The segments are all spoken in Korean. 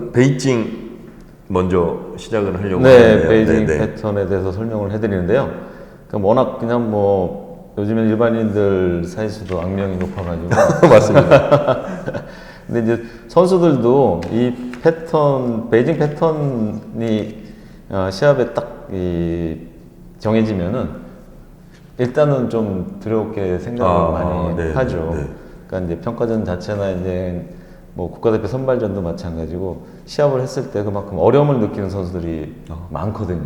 그러면 베이징 먼저 시작을 하려고 네, 하는데요. 베이징 네네. 패턴에 대해서 설명을 해드리는데요. 그러니까 워낙 그냥 뭐 요즘엔 일반인들 사이에서도 악명이 높아가지고 맞습니다. 근데 이제 선수들도 이 패턴, 베이징 패턴이 시합에 딱 정해지면은 일단은 좀 두렵게 생각을 많이 네, 하죠. 네. 그러니까 이제 평가전 자체나 이제 뭐 국가대표 선발전도 마찬가지고 시합을 했을 때 그만큼 어려움을 느끼는 선수들이 많거든요.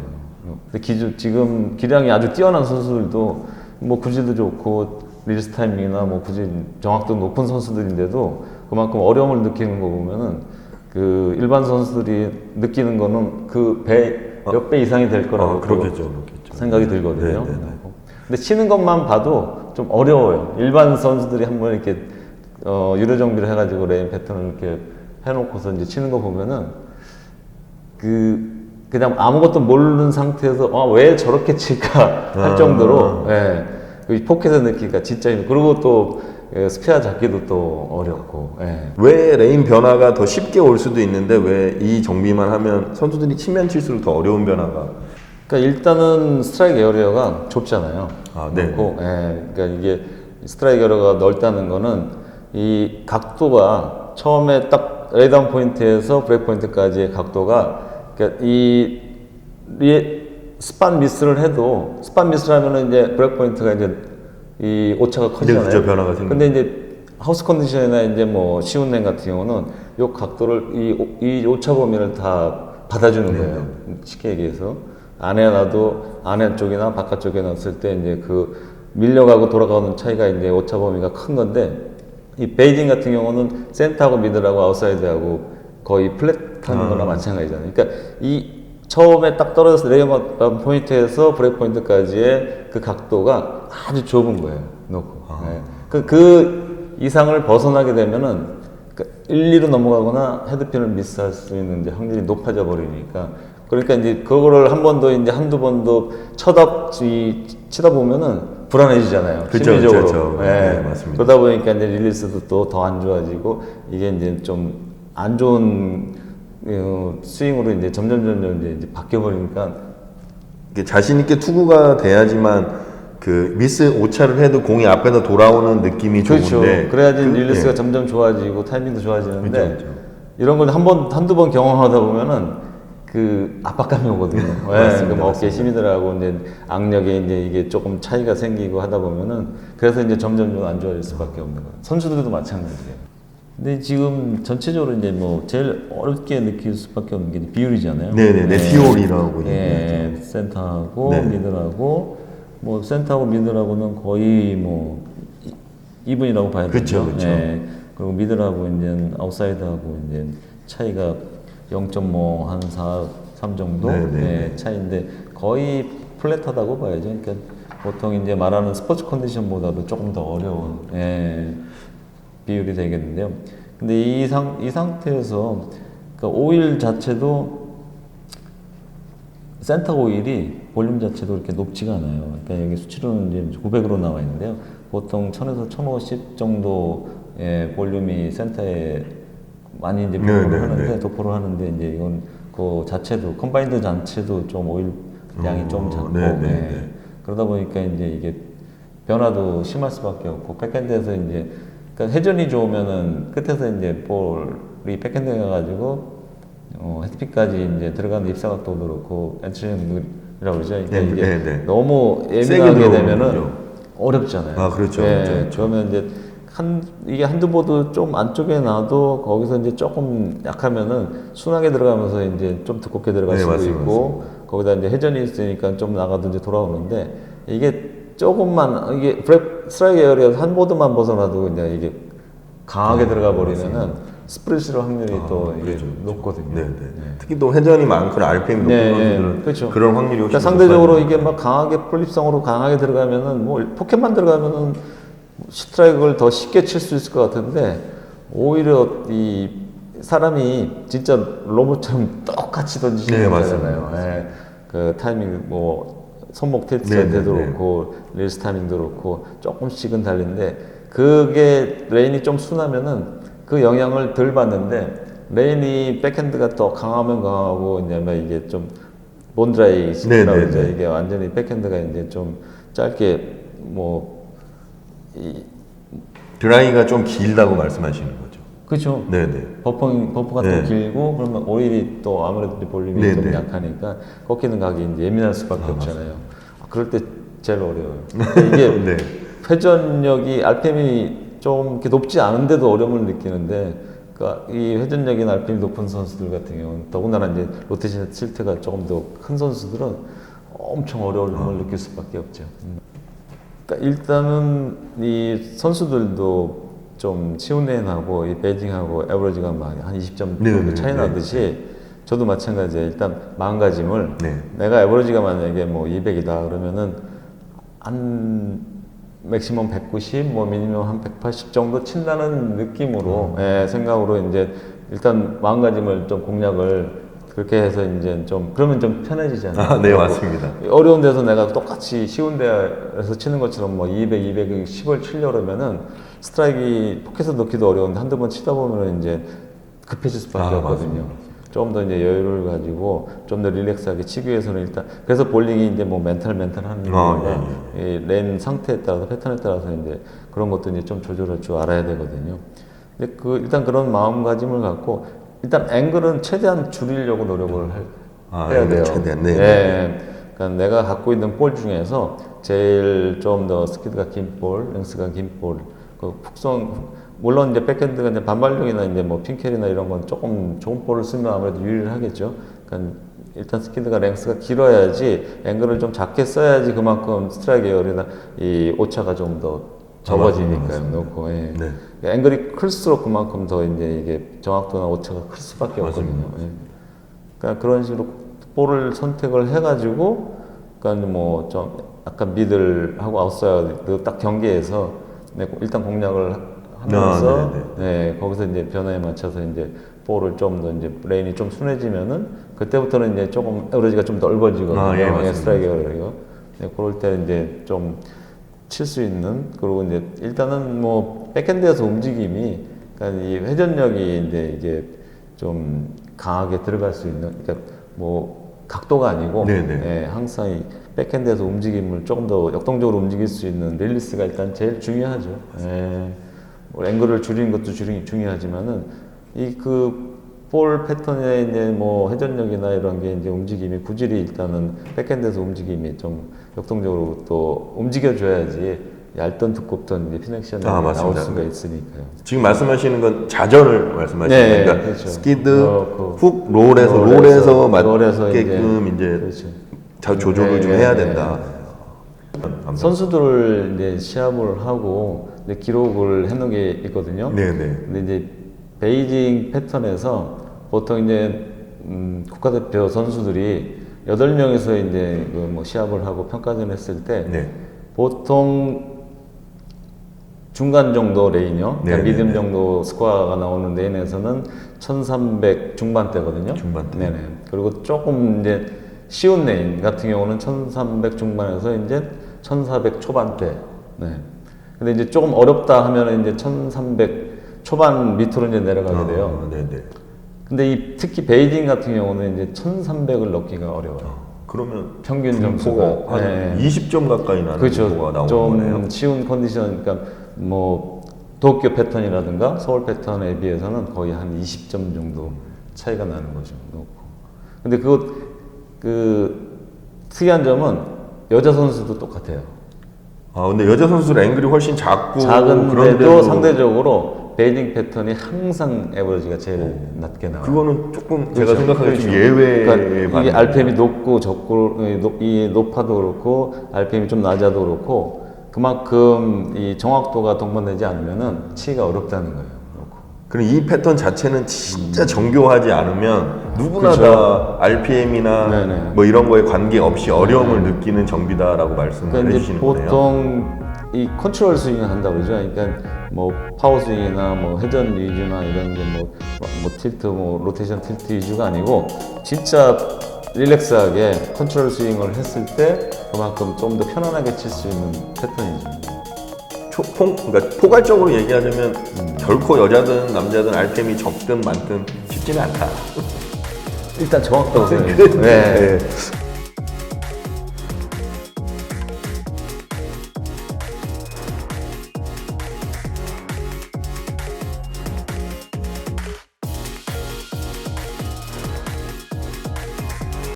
근데 지금 기량이 아주 뛰어난 선수들도 뭐 구질도 좋고 리리스 타이밍이나 뭐 구질 정확도 높은 선수들인데도 그만큼 어려움을 느끼는 거 보면은 그 일반 선수들이 느끼는 거는 그 몇 배 이상이 될 거라고 그렇겠죠. 생각이 들거든요. 네, 네, 네. 근데 치는 것만 봐도 좀 어려워요. 일반 선수들이 한번 이렇게 유료 정비를 해가지고 레인 패턴을 이렇게 해놓고서 이제 치는 거 보면은 그냥 아무것도 모르는 상태에서 왜 저렇게 칠까 할 정도로 예, 그 포켓에 넣기가 진짜 힘들고 그리고 또 스페어 잡기도 또 어렵고 예. 왜 레인 변화가 더 쉽게 올 수도 있는데 왜 이 정비만 하면 선수들이 치면 칠수록 더 어려운 변화가? 그러니까 일단은 스트라이크 에어리어가 좁잖아요. 네. 넓고, 예, 그러니까 이게 스트라이크 에어리어가 넓다는 거는 이 각도가 처음에 딱 레이다운 포인트에서 브레이크 포인트까지의 각도가 그러니까 스판 미스를 해도 스판 미스를 하면은 이제 브레이크 포인트가 이제 이 오차가 커지잖아요. 그죠, 변화가 생기죠. 근데 이제 하우스 컨디션이나 이제 뭐 시운 렌 같은 경우는 이 각도를 이 오차 범위를 다 받아주는 거예요. 쉽게 얘기해서 안에 놔도 안에 쪽이나 바깥쪽에 놨을 때 이제 그 밀려가고 돌아가는 차이가 이제 오차 범위가 큰 건데 이 베이징 같은 경우는 센터하고 미들하고 아웃사이드하고 거의 플랫한 거나 마찬가지잖아요. 그러니까 이 처음에 딱 떨어져서 레이업 포인트에서 브레이크 포인트까지의 그 각도가 아주 좁은 거예요. 놓고. 네. 그 이상을 벗어나게 되면은 1, 2로 넘어가거나 헤드핀을 미스할 수 있는 이제 확률이 높아져 버리니까 그러니까 이제 그거를 한 번 더 이제 한두 번 더 치다 보면은 불안해지잖아요. 그쵸, 심리적으로. 그쵸. 네, 맞습니다. 그러다 보니까 이제 릴리스도 또 더 안 좋아지고 이게 이제 좀 안 좋은 스윙으로 이제 점점 이제 바뀌어 버리니까 자신 있게 투구가 돼야지만 그 미스 오차를 해도 공이 앞에서 돌아오는 느낌이 그렇죠. 좋은데 그래야지 릴리스가 점점 좋아지고 타이밍도 좋아지는데 그쵸. 이런 걸 한두 번 경험하다 보면은 그 압박감이 오거든요. 맞습니다, 뭐 어깨에 힘이 들어가고 이제 악력에 이제 이게 조금 차이가 생기고 하다 보면은 그래서 이제 점점 좀 안 좋아질 수밖에 없는 거예요. 선수들도 마찬가지예요. 근데 지금 전체적으로 이제 뭐 제일 어렵게 느낄 수밖에 없는 게 비율이잖아요. 네네네. 티올이라고 예, 센터하고 네. 미들하고 뭐 센터하고 미들하고는 거의 뭐 이분이라고 봐야 되죠. 그쵸. 예, 그리고 미들하고 이제 아웃사이드하고 이제 차이가 0.5 한 4, 3 정도 예, 차이인데 거의 플랫하다고 봐야죠. 그러니까 보통 이제 말하는 스포츠 컨디션보다도 조금 더 어려운 비율이 되겠는데요. 근데 이 상태에서 그러니까 오일 자체도 센터 오일이 볼륨 자체도 그렇게 높지가 않아요. 그러니까 여기 수치로는 이제 900으로 나와 있는데요. 보통 1000에서 1050 정도의 볼륨이 센터에 많이 이제 도포를 하는데 이제 이건 그 자체도 컴바인드 자체도 좀 오일 양이 좀 작고 그러다 보니까 이제 이게 변화도 심할 수밖에 없고 백핸드에서 이제 그러니까 회전이 좋으면은 끝에서 이제 볼이 백핸드에 가가지고 헤드핀까지 이제 들어가는 입사각도도 그렇고 엔트리라고 그러죠. 그러니까 이게 너무 예민하게 되면은 어렵잖아요. 그렇죠. 그러면 이제 이게 한두 보드 좀 안쪽에 놔도 거기서 이제 조금 약하면은 순하게 들어가면서 이제 좀 두껍게 들어갈 수도 있고 거기다 이제 회전이 있으니까 좀 나가든지 돌아오는데 이게 조금만 이게 스트라이크 에어리어 한 보드만 벗어나도 이제 이게 강하게 들어가 버리면은 스프레시로 확률이 또 이게 높거든요. 특히 또 회전이 많고 RPM이 높은 선수들은 그렇죠. 그런 확률이 훨씬 그러니까 상대적으로 이게 막 강하게 풀립성으로 강하게 들어가면은 뭐 포켓만 들어가면은 스트라이크를 더 쉽게 칠 수 있을 것 같은데 오히려 이 사람이 진짜 로봇처럼 똑같이 던지시는 거잖아요. 그 타이밍 뭐 손목 틸트 때도 그렇고 릴스 타이밍도 그렇고 조금씩은 달린데 그게 레인이 좀 순하면은 그 영향을 덜 받는데 레인이 백핸드가 또 강하면 강하고 이제 막 이게 좀 본드라이 시키라고 네, 네, 이제 네. 이게 완전히 백핸드가 이제 좀 짧게 뭐 드라이가 좀 길다고 말씀하시는 거죠. 그렇죠. 네네. 버퍼가 네. 또 길고 그러면 오일이 또 아무래도 볼륨이 네, 좀 네. 약하니까 꺾이는 각이 이제 예민할 수밖에 없잖아요. 그럴 때 제일 어려워요. 근데 이게 네. 회전력이 RPM이 좀 이렇게 높지 않은데도 어려움을 느끼는데, 그러니까 이 회전력이나 RPM이 높은 선수들 같은 경우는 더군다나 이제 로테이션 틸트가 조금 더 큰 선수들은 엄청 어려움을 느낄 수밖에 없죠. 그러니까 일단은 이 선수들도 좀 시운레인하고 이 베이징하고 에버리지가 막 한 20점 네, 정도 네, 차이 네. 나듯이 저도 마찬가지예요. 일단 마음가짐을 네. 내가 에버리지가 만약에 뭐 200이다 그러면은 한 맥시멈 190, 뭐 미니멈 한 180 정도 친다는 느낌으로 생각으로 이제 일단 마음가짐을 좀 공략을 그렇게 해서 이제 좀 그러면 좀 편해지잖아요. 아, 네, 맞습니다. 어려운 데서 내가 똑같이 쉬운 데에서 치는 것처럼 뭐 200, 210을 치려고 그러면은 스트라이크 포켓에 넣기도 어려운데 한두 번 치다 보면 이제 급해질 수밖에 아, 없거든요. 좀 더 이제 여유를 가지고 좀 더 릴렉스하게 치기 위해서는 일단 그래서 볼링이 이제 뭐 멘탈 하는 이유가 이 레인 상태에 따라서 패턴에 따라서 이제 그런 것도 이제 좀 조절할 줄 알아야 되거든요. 근데 그 일단 그런 마음가짐을 갖고 일단 앵글은 최대한 줄이려고 노력을 해야 돼요. 최대한. 네. 예. 그러니까 내가 갖고 있는 볼 중에서 제일 좀 더 스피드가 긴 볼, 랭스가 긴 볼, 그 물론 이제 백핸드가 이제 반발력이나 이제 뭐 핀켈이나 이런 건 조금 좋은 볼을 쓰면 아무래도 유리하겠죠. 그러니까 일단 스피드가 랭스가 길어야지 앵글을 좀 작게 써야지 그만큼 스트라이크 에어리나 이 오차가 좀 더 적어지니까요. 놓고 예. 네. 앵글이 클수록 그만큼 더 이제 이게 정확도나 오차가 클 수밖에 없거든요. 예. 그러니까 그런 식으로 볼을 선택을 해가지고, 그러니까 뭐 좀 약간 미들하고 아웃사이드 딱 경계에서 일단 공략을 하면서, 네, 거기서 이제 변화에 맞춰서 이제 볼을 좀 더 이제 레인이 좀 순해지면은 그때부터는 이제 조금 에어리지가 좀 넓어지거든요. 아, 예, 맞습니다. 스트라이크 에어리가. 네, 그럴 때 이제 좀 칠 수 있는, 그리고 이제 일단은 뭐 백핸드에서 움직임이, 그러니까 이 회전력이 이제 이게 좀 강하게 들어갈 수 있는, 그러니까 뭐 각도가 아니고, 예, 항상 이 백핸드에서 움직임을 조금 더 역동적으로 움직일 수 있는 릴리스가 일단 제일 중요하죠. 예, 뭐 앵글을 줄이는 것도 중요하지만은 이 그 볼 패턴의 이제 뭐 회전력이나 이런 게 이제 움직임이 구질이 일단은 백핸드에서 움직임이 좀 역동적으로 또 움직여줘야지 얇던 두껍던 이제 피넥션이 나올 수가 있으니까요. 지금 말씀하시는 건 자전을 말씀하시는 네, 거니까 그렇죠. 스키드, 그 훅, 롤에서 롤에서 맞게끔 이제 그렇죠. 조절을 좀 해야 된다. 선수들을 이제 시합을 하고 이제 기록을 해놓은 게 있거든요. 네네. 근데 이제 베이징 패턴에서 보통 이제 국가대표 선수들이 8명에서 이제 그 뭐 시합을 하고 평가전 했을 때 보통 중간 정도 레인이요. 그러니까 미디엄 정도 스코어가 나오는 레인에서는 1300 중반대거든요. 중반대. 네네. 그리고 조금 이제 쉬운 레인 같은 경우는 1300 중반에서 이제 1400 초반대. 네. 근데 이제 조금 어렵다 하면은 이제 1300 초반 밑으로 이제 내려가게 돼요. 네네. 근데 특히 베이징 같은 경우는 이제 1300을 넣기가 어려워요. 그러면 평균 점수가 한 20점 가까이 나는 그렇죠. 점수가 나오는 좀 거네요. 쉬운 컨디션, 그러니까 뭐 도쿄 패턴이라든가 서울 패턴에 비해서는 거의 한 20점 정도 차이가 나는 거죠. 근데 그 특이한 점은 여자 선수도 똑같아요. 아 근데 여자 선수들 앵글이 훨씬 작은데도 그런데도 상대적으로 베이징 패턴이 항상 에버리지가 제일 낮게 나와요. 그거는 조금 그렇죠. 제가 생각하기에 좀 그렇죠. 예외에 그러니까 이게 RPM이 높고 적고 이 높아도 그렇고 RPM이 좀 낮아도 그렇고 그만큼 이 정확도가 동반되지 않으면은 치기가 어렵다는 거예요. 그럼 이 패턴 자체는 진짜 정교하지 않으면 누구나 그렇죠. 다 RPM이나 네네. 뭐 이런 거에 관계없이 어려움을 느끼는 정비다라고 말씀을 그러니까 해주시는 이제 거네요. 보통 이 컨트롤 스윙을 한다고 그러죠. 그러니까 뭐 파워 스윙이나 뭐 회전 위주나 이런 게 뭐 틸트, 뭐 로테이션 틸트 위주가 아니고 진짜 릴렉스하게 컨트롤 스윙을 했을 때 그만큼 좀 더 편안하게 칠 수 있는 패턴이죠. 그러니까 포괄적으로 얘기하자면 결코 여자든 남자든 RPM이 적든 많든 쉽지는 않다. 일단 정확하다고 생각해요. 네.